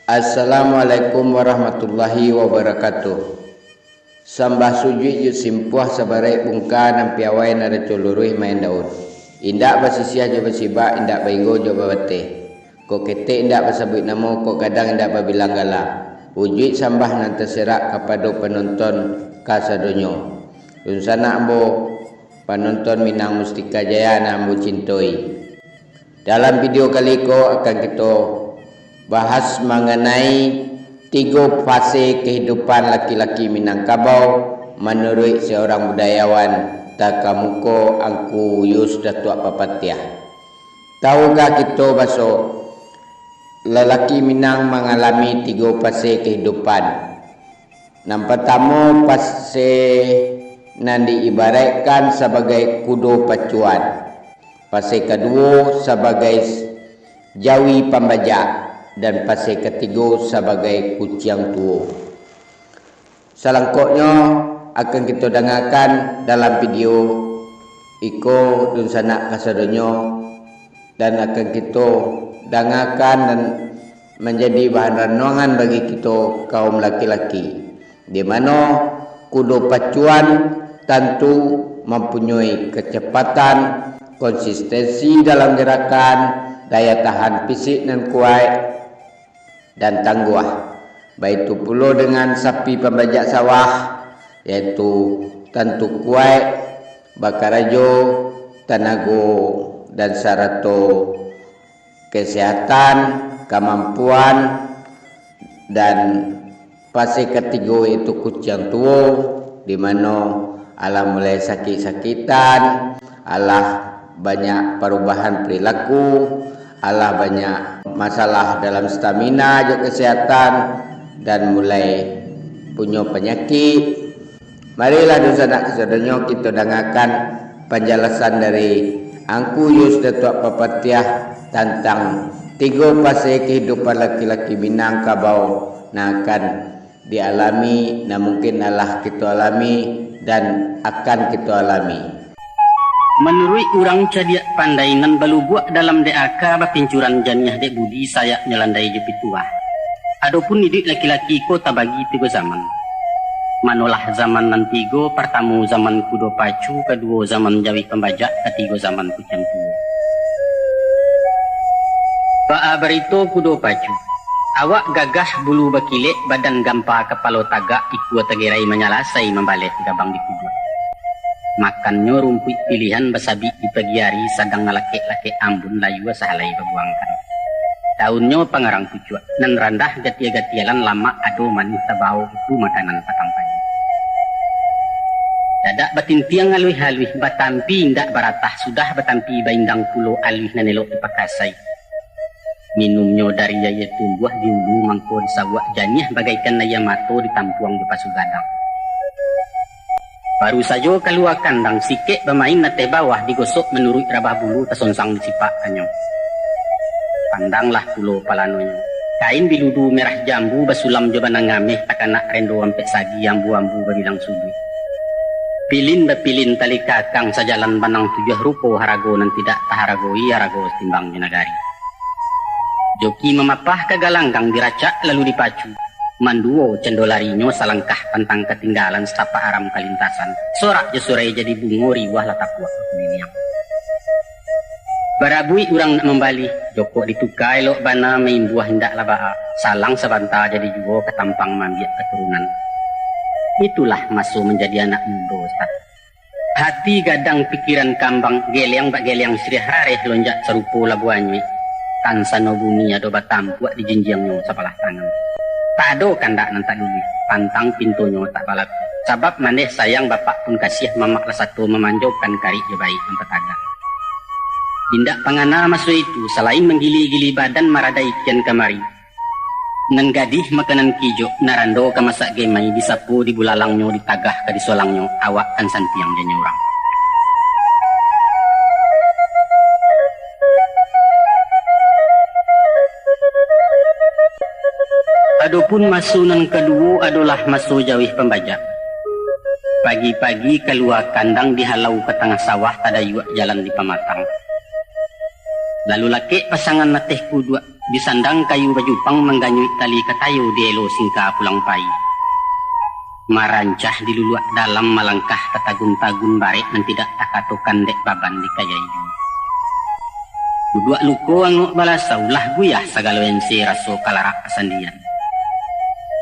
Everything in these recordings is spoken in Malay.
Assalamualaikum warahmatullahi wabarakatuh. Sambah sujud yu simpuah sabare bungka nan piawai nada colurui main daun. Indak basisia jo basiba, indak baigo jo babate. Ko kete indak basabut namo, ko kadang indak babilang gala. Wujud sambah nan terserak kepada penonton kasadonyo. Unsana ambo penonton Minang Mustika Jaya na ambo cintoi. Dalam video kali ko akan kita bahas mengenai 3 fase kehidupan laki-laki Minangkabau menurut seorang budayawan Takamuko Angku Yus Datuk Papatiah. Tahukah kita bahasa lelaki Minang mengalami 3 fase kehidupan? Yang pertama, fase yang diibaratkan sebagai kudo pacuan. Fase kedua sebagai jawi pembajak. Dan fase ketiga sebagai kucing tua. Selengkapnya akan kita dengarkan dalam video Iko Dunsana Kasadonyo, dan akan kita dengarkan dan menjadi bahan renungan bagi kita kaum laki-laki, di mana kudo pacuan tentu mempunyai kecepatan, konsistensi dalam gerakan, daya tahan fisik dan kuat dan tangguh. Baik itu pula dengan sapi pembajak sawah, yaitu tentu kuat, bakarajo, tenaga dan sarato kesehatan, kemampuan. Dan fase ketiga itu kucing tua, di mana Allah mulai sakit-sakitan, Allah banyak perubahan perilaku, Allah banyak masalah dalam stamina juga kesehatan, dan mulai punya penyakit. Marilah Dunsana Kasadonyo kita dengarkan penjelasan dari Angku Yus Datuk Papatiah tentang 3 fase kehidupan laki-laki Minangkabau yang akan dialami, yang mungkin Allah kita alami dan akan kita alami. Menurut orang cadiak pandai nan balu buat dalam DAK bapincuran janiah dek budi saya nyelandai jepit tua. Adapun hidup laki-laki ko tabagi 3 zaman. Manolah zaman nan 3, pertama zaman kudo pacu, kedua zaman jawi pembajak, ketiga zaman kucing tua. Ba'a berito kudo pacu. Awak gagah bulu bakilek, badan gampa kepala tagak, iku tegerai menyalasai membalik gabang di kudo. Makannya rumput pilihan basabi di pagi hari sedang ngalake-lake ambun layu sahalai berbuangkan. Daunnya pangarang pucuk, nan randah gatia-gatialan lama ado manis tabau itu makanan patang pagi. Dadak batin tiang alwih-alwih batampi indak baratah sudah batampi baindang pulau alwih nanelok dipakasai. Minumnya dari jaya tumbuh di ulu mangko disawak janiah bagaikan naya mato ditampuang di pasugadang. Baru saja keluar kandang sikit bermain nate bawah digosok menurut rabah bulu tersonsang disipak kanyo. Pandanglah pulo palanonya. Kain biludu merah jambu basulam jobanang ngameh takanak rendo ampek sagi ambu-ambu babilang sudu. Pilin bepilin tali kakang sajalan banang 7 rupo harago nan tidak taharagoi harago timbang jenagari. Joki memapah ke galanggang diracak lalu dipacu. Manduo cendolarinyo salangkah pantang ketinggalan setapak aram kalintasan. Sorak jesurai jadi bungo riwah latapuak keminiang. Barabui urang nak membali. Joko ditukai lok bana main buah hendak labaa. Salang sebanta jadi juga ketampang mambiak keturunan. Itulah masuk menjadi anak muda, Ustaz. Hati gadang pikiran kambang geliang bak geliang sri hareh lonjak serupo labuannya. Tansano bumi ado batampuak di jenjangnya sebelah tangan. Tak ada kandak nantak dulu, pantang pintunya tak balap. Sebab maneh sayang bapak pun kasih mamak satu memanjaukan kari je baik yang petaga. Dindak pangana masuk itu, selain menggili-gili badan maradai kian kamari. Nan gadih makanan kijo, narando ke masak gemai disapu di bulalangnya ditagah ke disolangnya, awak kan santiang dan nyurang. Adapun masunan kedua adalah masu jawih pembajak. Pagi-pagi keluar kandang dihalau ke tengah sawah tada yuak jalan di pamatang. Lalu laki pasangan nateh kudua Disandang kayu bajupang mengganyui tali katayo dielo singka pulang pai. Marancah diluluak dalam malangkah ketagun-tagun barek dan tidak takatokan dek baban di kayayu. Duduk luko angok balasau lah guyah segala wense raso kalarak kesandian.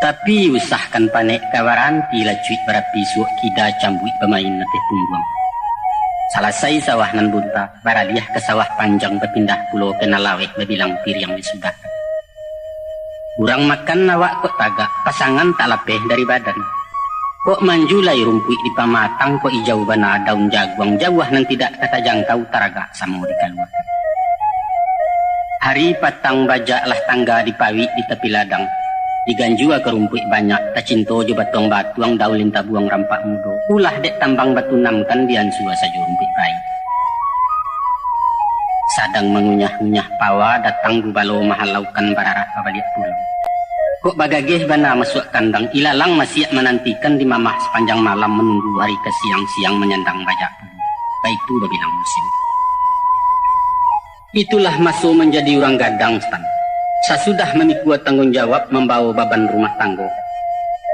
Tapi usahkan panek kawaranti lacuit berapi suak kida cambuit bermain nate tungguang. Salasai sawah nan bunta, baraliah ke sawah panjang berpindah pulau kena lawek berbilang piring disudahkan. Kurang makan awak kok tagak, pasangan tak lapeh dari badan. Kok manjulai rumput di pamatang, kok ijau bana daun jaguang jauh nan tidak kata jangkau taragak sama dikaluakan. Hari patang bajaklah tangga di pawi di tepi ladang. Diganjua ke rumput banyak, tak cinto jo batuang-batuang daun linta buang rampak mudo. Ulah dek tambang batu namkan diansua saja rumput pai. Sadang mengunyah-unyah pawa, datang gubalo mahalaukan bararak kabaliak pulang. Kok bagageh bana masuk kandang, ilalang masih menantikan di mamah sepanjang malam menunggu hari ke siang-siang menyandang bajak. Baitu berbilang musim. Itulah masuk menjadi orang gadang stan. Sasudah memikul tanggung jawab membawa beban rumah tangga.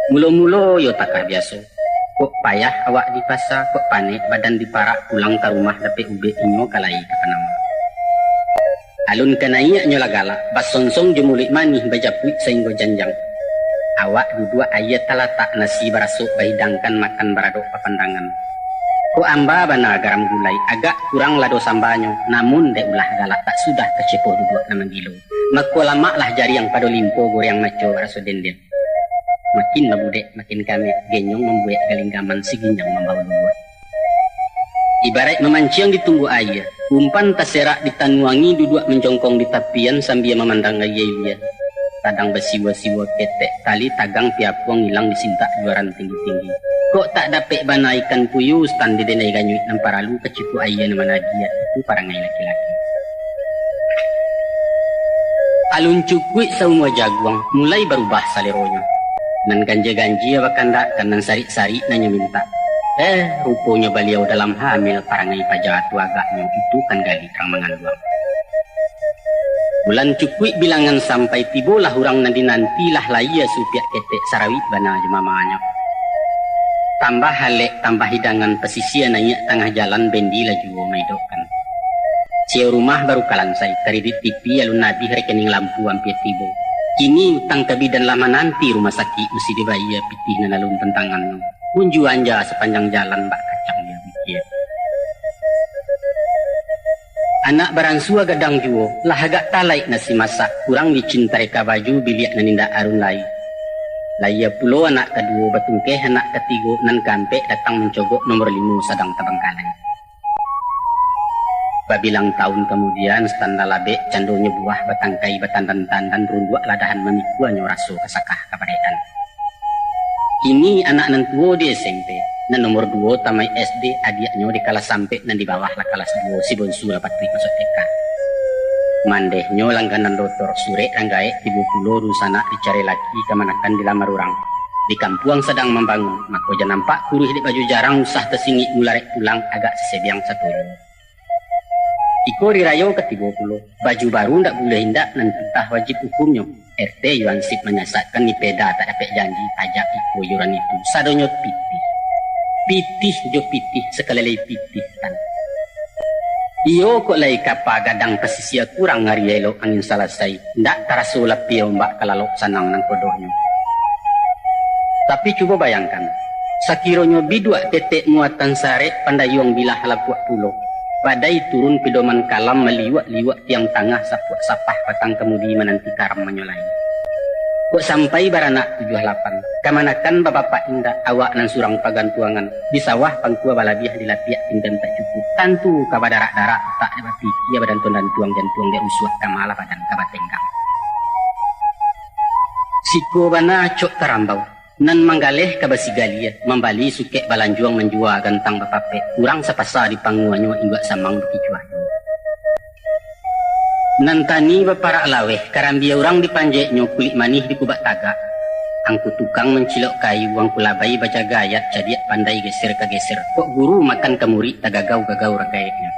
Mulo-mulo yo takah biasa. Kok payah awak di pasar, kok panik badan diparak pulang ke rumah dapet ube inyo kalai ke panama. Alun kenaiak nyo lagala, basonsong jemulik manih bajaput sehingga janjang. Awak dudua ayat talatak nasi barasuk bahidangkan makan baradok papandangan. Kok amba bana garam gulai agak kurang lado sambanyo, namun de ulah galak tak sudah kecepoh duduk nama gilo. Mako lama lah jari yang pado limpo goreng maco raso dendel. Makin mabudek makin kami genyong membuat galinggaman si ginjang membawa dua. Ibarat memancing ditunggu air, umpan taserak ditanuangi duduk menjongkong di tapian sambil memandang gaya. Kadang bersiwa-siwa ketek kali tagang piapuang hilang disintak juaran tinggi-tinggi. Kok tak dapat bana ikan puyuh stand di denai ganyuit namparalu kecipu air nama nagia itu parangai laki-laki. Alun cukui semua jaguang mulai berubah saleronya. Nan ganja-ganji bakanda kanan sari-sari nanya minta. Rupanya beliau dalam hamil parangai pajatu agaknya itu kan gali kang mengandung. Bulan cukui bilangan sampai tibolah orang nanti-nantilah laia supiak ketek sarawit bana jemamanya. Tambah halek tambah hidangan pesisir naik tengah jalan bendi laju maidokan. Cio rumah baru kalansai, kredit TV alun nabi rekening lampu hampir tibo. Kini utang kebidan lama nanti rumah sakit mesti dibayar pitih na alun tentangan. Kunju anja sepanjang jalan bak kacang dia mikir. Anak baransua gadang juo, lah agak talai nasi masak, kurang dicintai ka baju biliak naninda arun lai. Laya pulo anak kedua batungkeh anak ketiga nan kampek datang mencogok nomor 5 sadang tabangkalai. Babilang tahun kemudian standa labe candonya buah batangkai batandan-tandan dan runduak ladahan memikuannya raso kesakah kaparedan. Ini anak nan tua di SMP, nan nomor 2 tamai SD adiaknya di kelas sampai nan di bawah lah kelas 2 si bonsu dapat masuk TK. Mandehnya langganan dokter sure ranggae tibu pulo rusana dicari laki kemanakan dilamar orang. Di kampung sedang membangun, maka jangan nampak kuruh di baju jarang usah tersingi mularek pulang agak sesebiang satu. Iko dirayo ke 30, baju baru ndak boleh hindak nan entah wajib hukumnya. RT Yuansip menyasatkan ni peda tak dapat janji pajak iko yuran itu. Sadonyo pitih. Pitih jo pitih sekali pitih tan. Iyo kok lai kapa gadang pesisir kurang ngari elok angin selesai. Ndak tarasu lepi ombak kalalok sanang nang kodohnya. Tapi coba bayangkan, sakironyo bidua tetek muatan sare pandayong bilah lapuak pulau. Badai turun pedoman kalam meliwak-liwak tiang tangah sapah patang kemudi menanti karam menyolai. Kok sampai baranak 78, kamanakan bapak indah awak nan surang pagantuangan. Di sawah pangkua balabiah dilapiak pinten tak cukup. Tantu kabadarak-darak tak dapati ia badan tuan tuang jantuang dia usuah kamala badan kabatenggang. Siko bana cok terambau. Nan manggaleh kabasigalia membali sukek balanjuang menjua gantang bapape kurang sepasa di panguannya inggak samang dikicuah. Nan tani baparak laweh karambia orang dipanjeknya kulit manih di kubak tagak. Angku tukang mencilok kayu angku labai baca gayat jadiak pandai geser ke geser. Kok guru makan ke murid tagagau-gagau ragayaknya.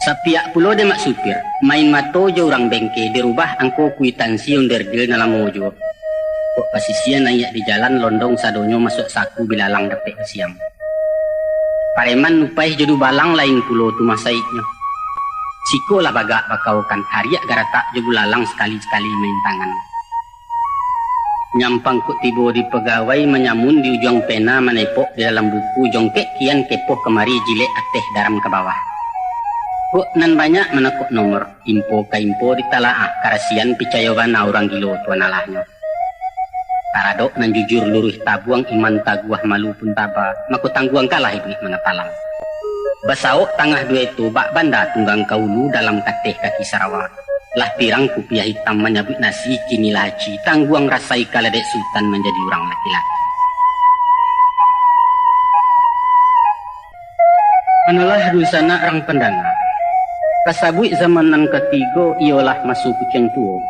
Sapiak pulo de mak supir, main mato je orang bengke dirubah angko kuitansi under deal na lamojo. Kok pasisian naik di jalan londong sadonyo masuk saku bilalang dapet siang. Pareman nupai jodu balang lain pulo tu masaiknya. Siko lah bagak bakaukan hariak garatak jodu lalang sekali-sekali main tangan. Nyampang kok tibo di pegawai menyamun di ujung pena menepok di dalam buku jongkek kian kepoh kemari jilek ateh daram ke bawah. Kok nan banyak menekuk nomor info ke info ditalaah karasian picayoban orang gilo tuan alahnya. Karadok nan jujur luruh tabuang iman taguah malu pun taba maku tangguang kalah iblis mengetalang. Basaok tangah dua itu bak banda tunggang kaulu dalam kateh kaki Sarawak. Lah pirang kupiah hitam menyabut nasi kini laci tangguang rasai kaladek sultan menjadi orang laki-laki. Manalah dusana orang pendengar. Kasabui zaman nan ketiga ialah masuk kucing tua.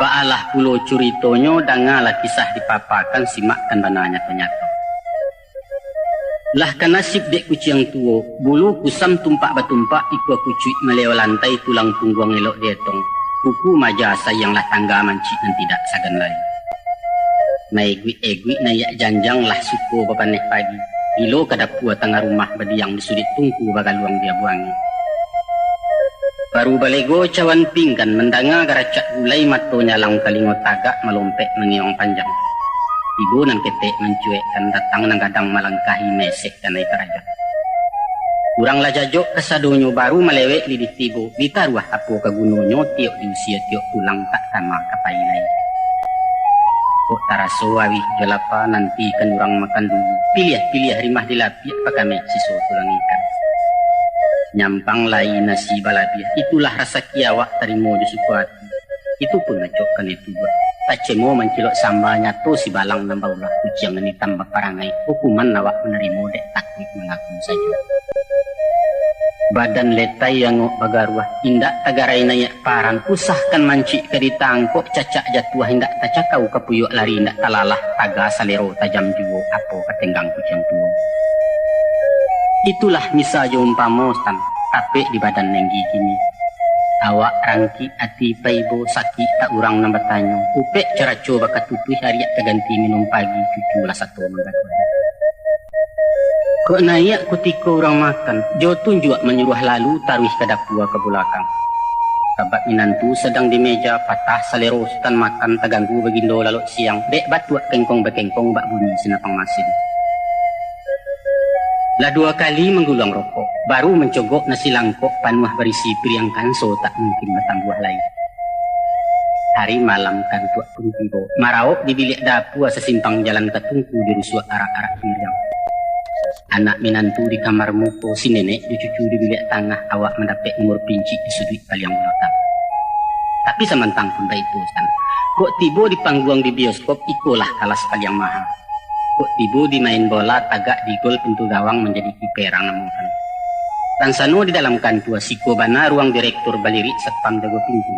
Baalah pulau curitonyo dangalah kisah dipapakan simakkan bananya ternyata. Lah kan nasib dek kucing tua, bulu kusam tumpak batumpak ikut kucuit meleo lantai tulang punggung elok detong. Kuku maja sayanglah tangga mancik dan tidak sagan lain. Naigwi nayak janjang lah suku bapaneh pagi. Ilo kadapua tengah rumah badiang disudit tungku bagal luang dia buangi. Baru balego cawan pinggan mendanga garacak gulai mato nyalang kalingo tagak melompek mengiong panjang. Ibu nan ketek mencuekkan datang nang gadang malangkahi mesek dan naik raja. Kurang lajajok kesadonyo baru melewek lidih tibo ditaruah apo ke gunonyo tiok di usia tiok pulang tak sama kapailai. Kok taraso awi jalapa nanti kan orang makan dulu. Pilih rimah dilapiak pakame siso tulang ikan. Nyampang lain nasi balabiah. Itulah rasa kiawak tarimo di suku hati. Itu pun ngecokkan itu buat. Tak cemo mencilok sambalnya to si balang nambaulah kucing ini tambah parangai. Hukuman nawak menerimo dek takut mengaku saja. Badan letai yang ngok bagaruah. Indak tagarai nayak parang. Usahkan mancik ke ditangkok cacak jatuh. Indak tacakau kepuyuk lari. Indak talalah taga salero tajam juo. Apo ketenggang kucing tua. Itulah misalnya umpama tan tapi di badan nenggi gini. Awak rangki ati paibo sakit tak urang nambah tanyo. Upek cara coba katutui hariak keganti minum pagi cucu lah satu mengatakan. Kok naik ketika orang makan, jo tunjuk menyuruh lalu taruh ke dapur ke belakang. Kabat minantu sedang di meja patah salero tan makan terganggu begindo lalu siang. Dek batuak kengkong bekengkong bak bunyi senapang masin. Lah 2 kali menggulung rokok, baru mencogok nasi langkok panuah berisi piring kanso tak mungkin bertambah lain. Hari malam kan tuak pun tiba, maraok di bilik dapur sesimpang jalan ketungku di rusuh arak-arak piring. Anak minantu di kamar muko, si nenek di cucu di bilik tengah awak mendapat umur pinci di sudut paling belakang. Tapi samantang pun baik tusan, kok tiba di panggung di bioskop ikulah kalas paling mahal. Kok tibu di main bola tagak di gol pintu gawang menjadi kiperang namunkan. Tansano di dalam kantua siko bana ruang direktur balirik setpam jago pintu.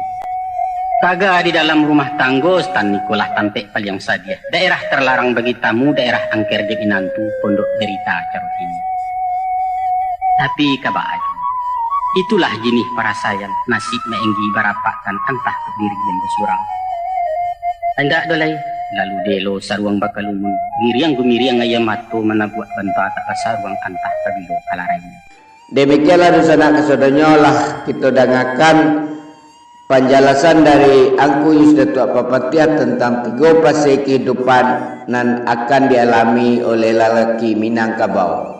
Taga di dalam rumah tanggo stan Nikolah tampek paling sadia. Daerah terlarang bagi tamu daerah angker de inantu pondok derita carut ini. Tapi kabaju. Itulah jinih parasayan nasib meenggi barapakan antah diri yang bersurang. Anda dolai lalu delo saruang bakalumun giriang gumiriang ayam mato menabuat banta tak saruang antah kabilo kalarainya. Demikianlah dosana kesodonyo lah kita dengarkan penjelasan dari Angku Yusdatu Apapatiah tentang 3 fase kehidupan yang akan dialami oleh lelaki Minangkabau.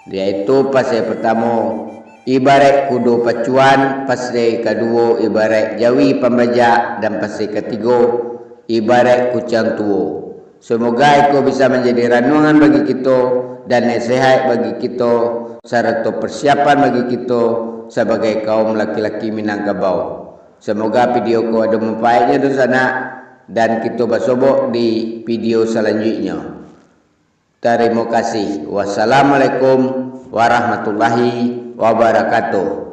Yaitu fase pertama ibarat kudu pacuan, fase kedua ibarat jawi pembajak, dan fase ketiga ibarat kucing tua. Semoga itu bisa menjadi renungan bagi kita dan nasihat bagi kita serta persiapan bagi kita sebagai kaum laki-laki Minangkabau. Semoga video ku ada manfaatnya di sana dan kita bersobok di video selanjutnya. Terima kasih. Wassalamualaikum warahmatullahi wabarakatuh.